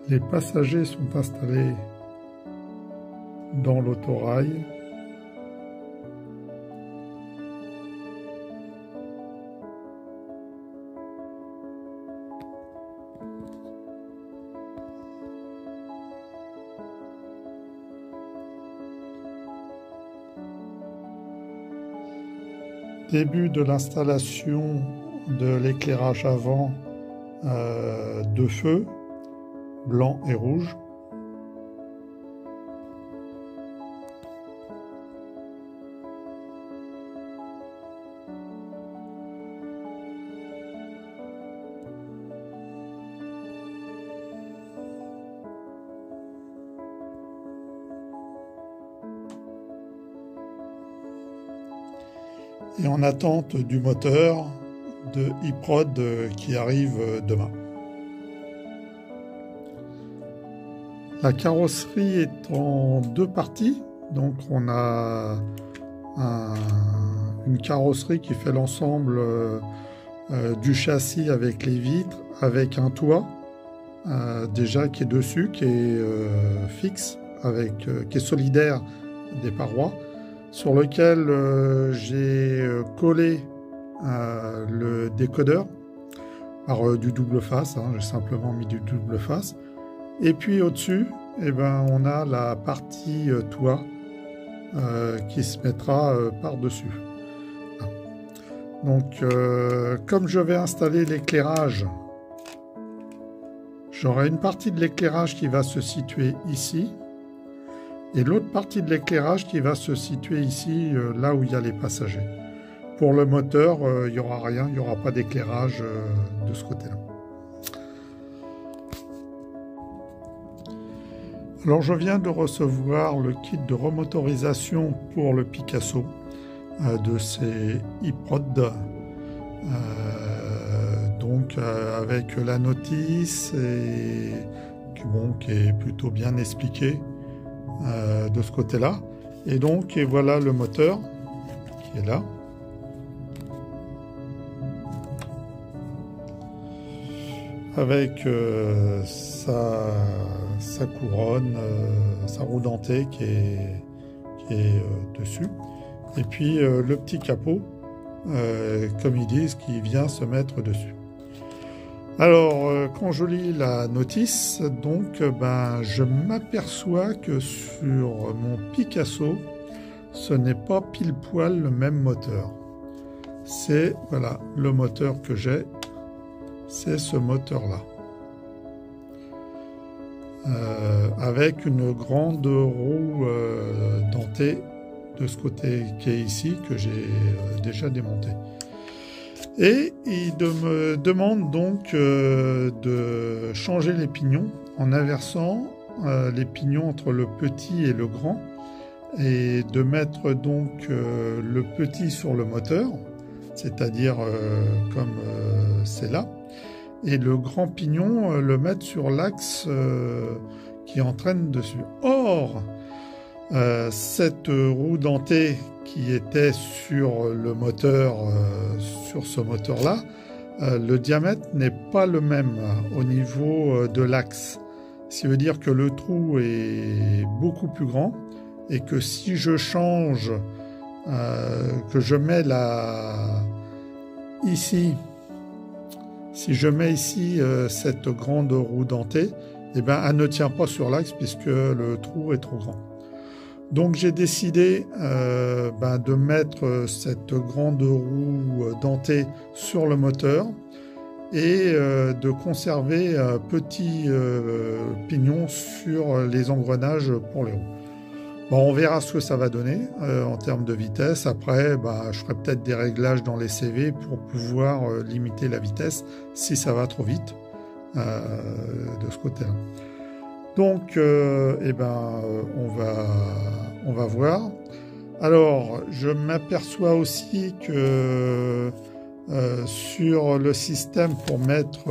Les passagers sont installés dans l'autorail. Début de l'installation de l'éclairage avant de feu, blanc et rouge. Et en attente du moteur de e-prod qui arrive demain. La carrosserie est en deux parties, donc on a une carrosserie qui fait l'ensemble du châssis avec les vitres, avec un toit déjà qui est dessus, qui est fixe, qui est solidaire des parois, sur lequel j'ai collé le décodeur par du double face, j'ai simplement mis du double face. Et puis au-dessus, on a la partie toit qui se mettra par-dessus. Donc, comme je vais installer l'éclairage, j'aurai une partie de l'éclairage qui va se situer ici, et l'autre partie de l'éclairage qui va se situer ici, là où il y a les passagers. Pour le moteur, il n'y aura rien, il n'y aura pas d'éclairage de ce côté-là. Alors je viens de recevoir le kit de remotorisation pour le Picasso de ces e-prod, donc avec la notice et qui est plutôt bien expliqué de ce côté-là. Et donc voilà le moteur qui est là. Avec sa couronne, sa roue dentée qui est dessus. Et puis le petit capot, comme ils disent, qui vient se mettre dessus. Alors, quand je lis la notice, donc, je m'aperçois que sur mon Picasso, ce n'est pas pile poil le même moteur. C'est, voilà, le moteur que j'ai. C'est ce moteur-là, avec une grande roue dentée de ce côté qui est ici, que j'ai déjà démonté. Et il me demande donc de changer les pignons en inversant les pignons entre le petit et le grand, et de mettre donc le petit sur le moteur, c'est-à-dire comme c'est là, et le grand pignon le mettre sur l'axe qui entraîne dessus. Or, cette roue dentée qui était sur le moteur, sur ce moteur-là, le diamètre n'est pas le même au niveau de l'axe. Ce qui veut dire que le trou est beaucoup plus grand et que si je change, que je mets ici, si je mets ici cette grande roue dentée, elle ne tient pas sur l'axe puisque le trou est trop grand. Donc j'ai décidé de mettre cette grande roue dentée sur le moteur et de conserver un petit pignon sur les engrenages pour les roues. Bon, on verra ce que ça va donner en termes de vitesse. Après, je ferai peut-être des réglages dans les CV pour pouvoir limiter la vitesse si ça va trop vite de ce côté-là. Donc, on va voir. Alors, je m'aperçois aussi que sur le système pour mettre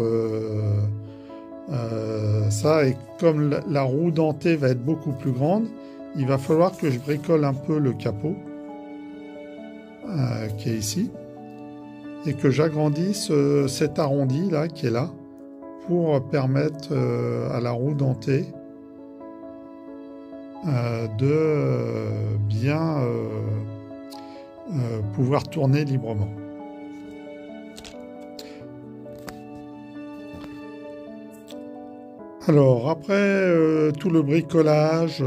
ça, et comme la roue dentée va être beaucoup plus grande, il va falloir que je bricole un peu le capot qui est ici et que j'agrandisse cet arrondi là qui est là pour permettre à la roue dentée de bien pouvoir tourner librement. Alors après tout le bricolage,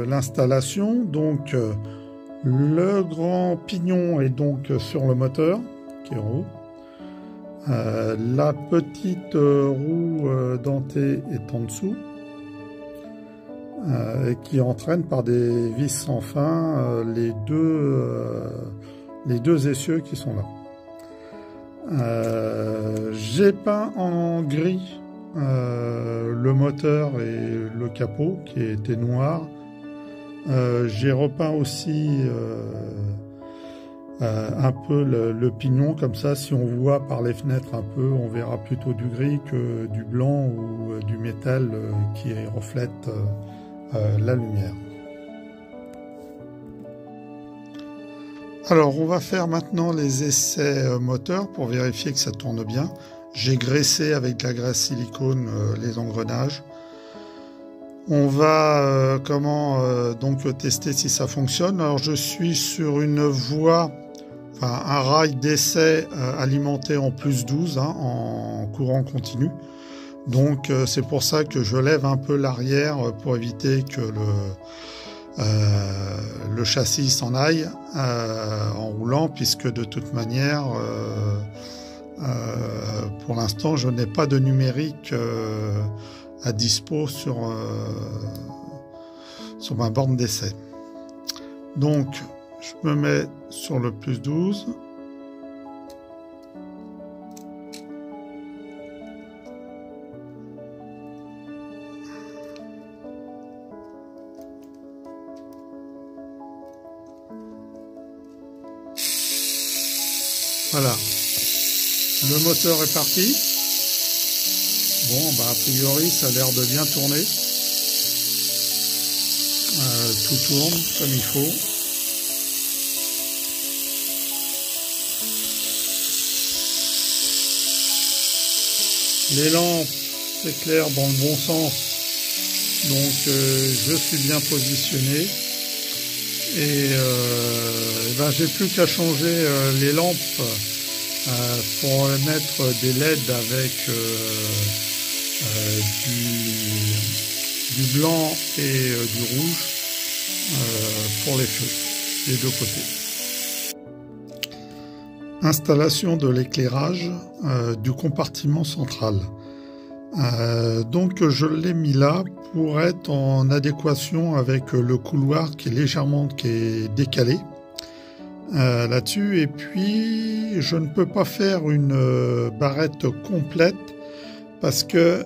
l'installation, donc le grand pignon est donc sur le moteur qui est en haut. La petite roue dentée est en dessous et qui entraîne par des vis sans fin les deux essieux qui sont là. J'ai peint en gris le moteur et le capot qui était noir. J'ai repeint aussi un peu le pignon, comme ça si on voit par les fenêtres un peu, on verra plutôt du gris que du blanc ou du métal qui reflète la lumière. Alors on va faire maintenant les essais moteurs pour vérifier que ça tourne bien. J'ai graissé avec de la graisse silicone les engrenages. On va donc tester si ça fonctionne. Alors je suis sur une voie, enfin un rail d'essai alimenté en plus 12 en courant continu. Donc c'est pour ça que je lève un peu l'arrière pour éviter que le châssis s'en aille en roulant, puisque de toute manière pour l'instant je n'ai pas de numérique à dispo sur ma borne d'essai. Donc je me mets sur le plus 12. Voilà, le moteur est parti. Bon, bah, a priori, ça a l'air de bien tourner. Tout tourne comme il faut. Les lampes s'éclairent dans le bon sens. Donc, je suis bien positionné. Et ben, j'ai plus qu'à changer les lampes pour mettre des LED avec du blanc et du rouge pour les feux des deux côtés. Installation de l'éclairage du compartiment central. Donc je l'ai mis là pour être en adéquation avec le couloir qui est décalé là-dessus. Et puis je ne peux pas faire une barrette complète parce que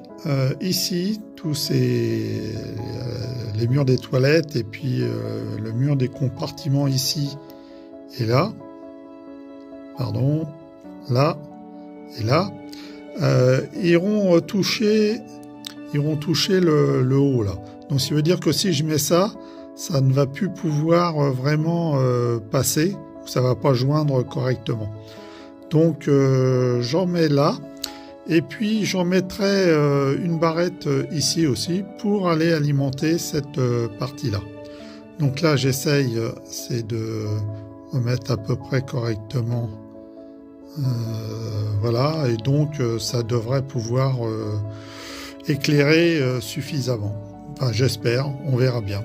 ici tous les murs des toilettes et puis le mur des compartiments ici et là, pardon, là et là, iront toucher le haut là. Donc ça veut dire que si je mets ça, ça ne va plus pouvoir vraiment passer, ça va pas joindre correctement. Donc j'en mets là, et puis j'en mettrai une barrette ici aussi pour aller alimenter cette partie là. Donc là j'essaye c'est de remettre à peu près correctement. Voilà, et donc ça devrait pouvoir éclairer suffisamment. Enfin, j'espère, on verra bien.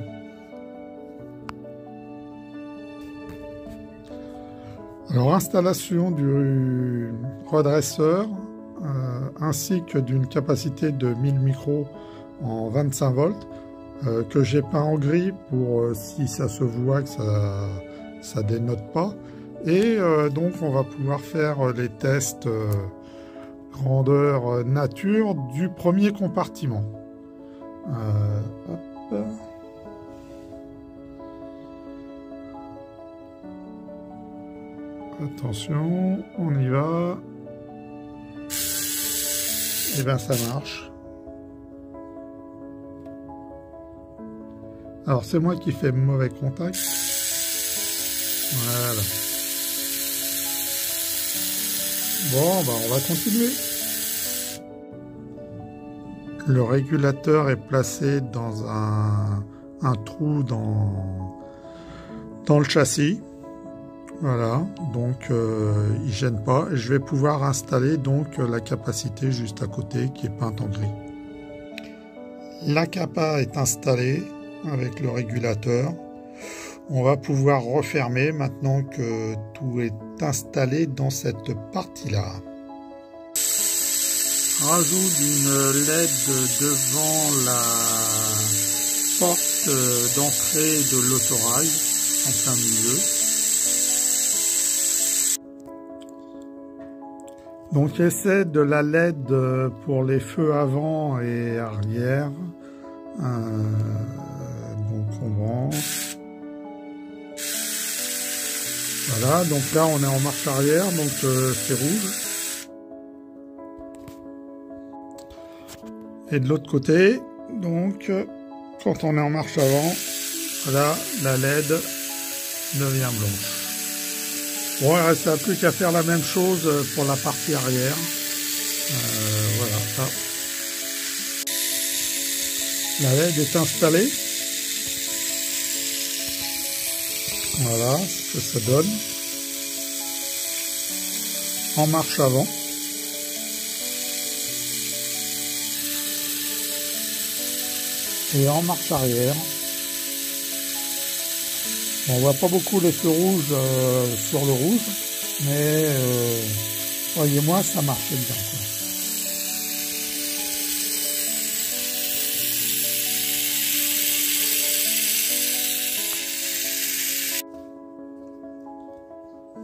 Alors, installation du redresseur ainsi que d'une capacité de 1000 micros en 25 volts que j'ai peint en gris pour si ça se voit que ça dénote pas. Et donc on va pouvoir faire les tests grandeur nature du premier compartiment. Hop. Attention, on y va. Et bien ça marche. Alors c'est moi qui fais mauvais contact. Voilà. Bon, bah on va continuer. Le régulateur est placé dans un trou dans le châssis. Voilà, donc il gêne pas. Je vais pouvoir installer donc la capacité juste à côté qui est peinte en gris. La capa est installée avec le régulateur. On va pouvoir refermer maintenant que tout est installé dans cette partie-là. Rajoute une LED devant la porte d'entrée de l'autorail en plein milieu. Donc essai de la LED pour les feux avant et arrière. Donc on branche. Voilà, donc là on est en marche arrière, donc c'est rouge. Et de l'autre côté, donc quand on est en marche avant, voilà, la LED devient blanche. Bon, il ne reste plus qu'à faire la même chose pour la partie arrière. Voilà, ça. La LED est installée. Voilà ce que ça donne. En marche avant. Et en marche arrière. Bon, on voit pas beaucoup les feux rouges sur le rouge, mais croyez-moi, ça marchait bien, quoi.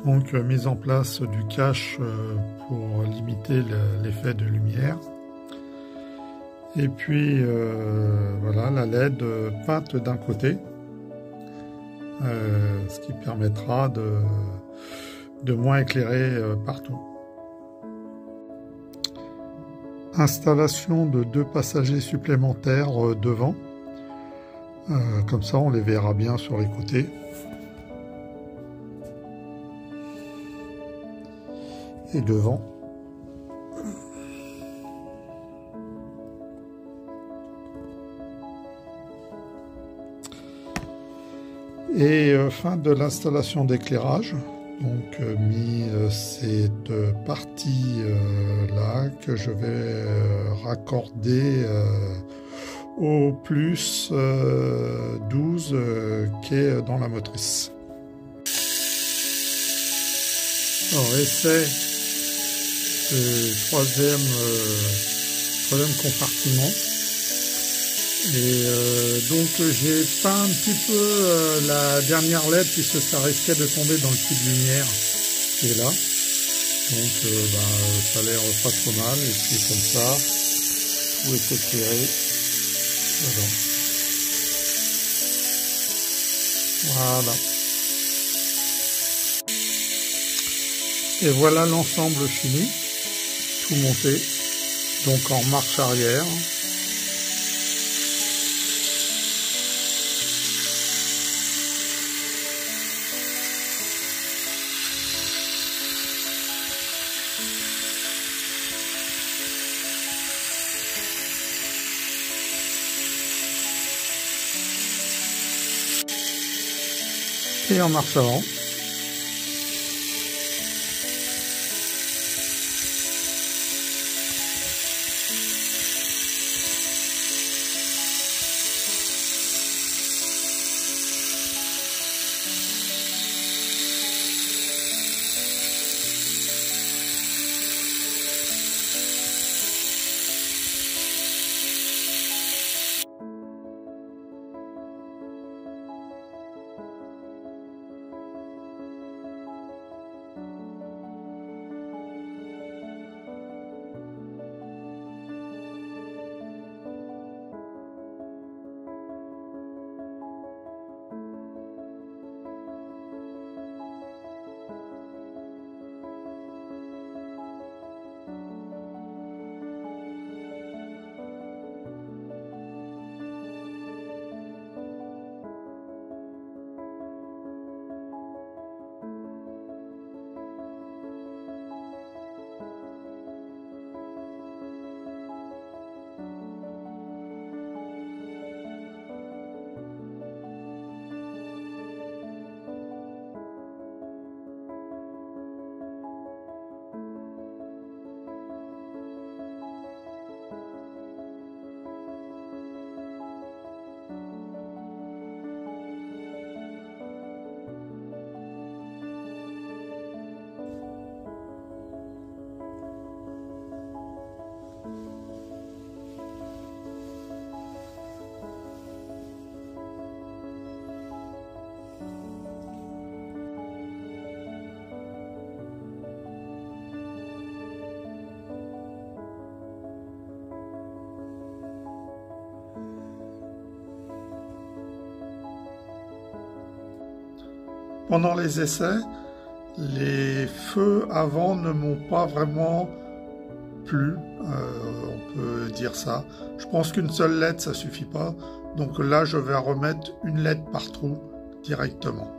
Donc mise en place du cache pour limiter l'effet de lumière. Et puis voilà, la LED peinte d'un côté. Ce qui permettra de moins éclairer partout. Installation de 2 passagers supplémentaires devant. Comme ça, on les verra bien sur les côtés. Et devant. Et fin de l'installation d'éclairage. Donc mis cette partie là que je vais raccorder au plus 12 qui est dans la motrice. Alors essai du troisième compartiment. Et donc j'ai peint un petit peu la dernière LED puisque ça risquait de tomber dans le puits de lumière qui est là. Donc ça a l'air pas trop mal. Et puis comme ça, tout est éclairé dedans. Voilà. Et voilà l'ensemble fini, tout monté. Donc en marche arrière. Et en marche avant. pendant les essais, les feux avant ne m'ont pas vraiment plu, on peut dire ça. Je pense qu'une seule LED ça suffit pas, donc là je vais remettre une LED par trou directement.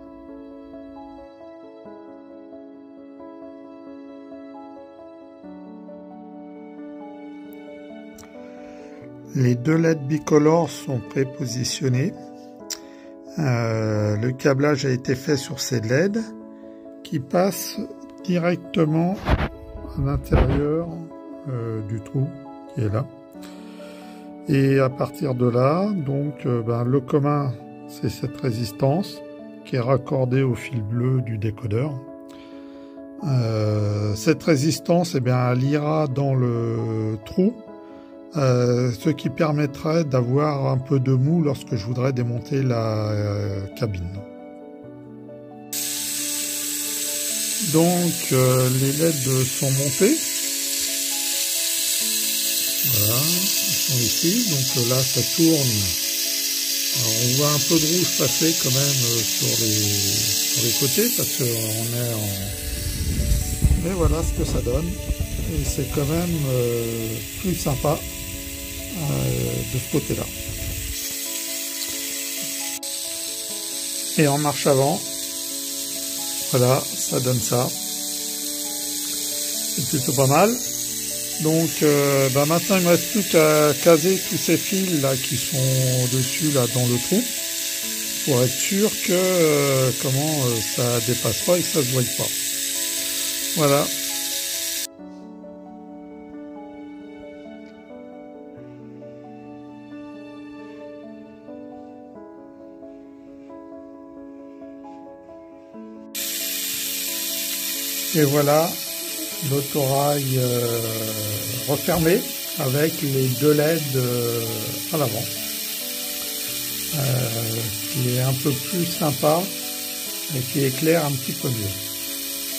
Les deux LED bicolores sont prépositionnés. Le câblage a été fait sur ces LED qui passent directement à l'intérieur du trou qui est là. Et à partir de là, donc le commun, c'est cette résistance qui est raccordée au fil bleu du décodeur. Cette résistance, elle ira dans le trou. Ce qui permettrait d'avoir un peu de mou lorsque je voudrais démonter la cabine. Donc les LED sont montés. Voilà, ils sont ici. Donc là ça tourne. Alors, on voit un peu de rouge passer quand même sur les côtés parce qu'on est en... Mais voilà ce que ça donne. Et c'est quand même plus sympa. De ce côté-là. Et en marche avant, voilà, ça donne ça. C'est plutôt pas mal. Donc maintenant il me reste plus qu'à caser tous ces fils là qui sont dessus là dans le trou pour être sûr que ça dépasse pas et que ça se voie pas. Voilà. Et voilà l'autorail refermé avec les deux LED à l'avant. Qui est un peu plus sympa et qui éclaire un petit peu mieux.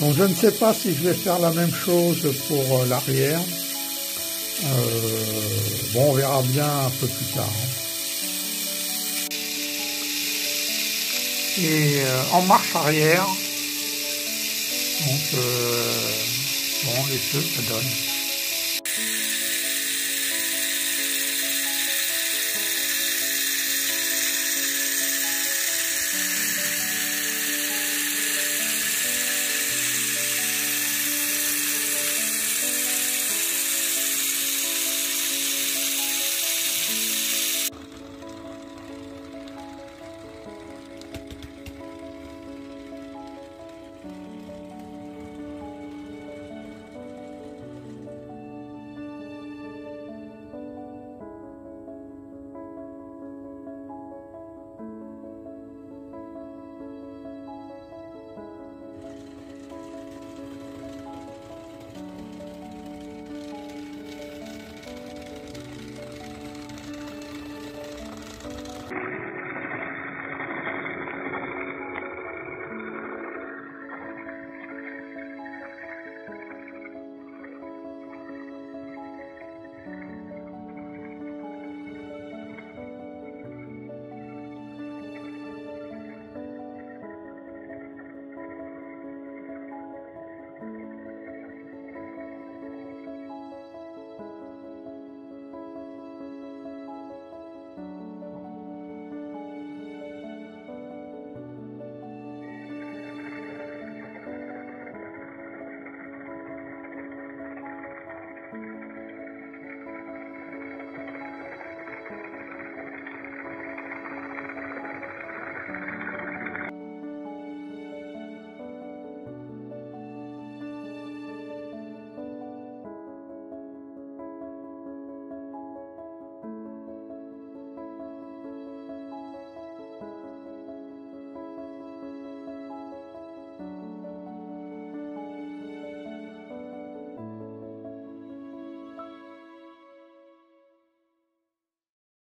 Donc je ne sais pas si je vais faire la même chose pour l'arrière. Bon, on verra bien un peu plus tard. Et en marche arrière, donc bon, les feux, ça donne.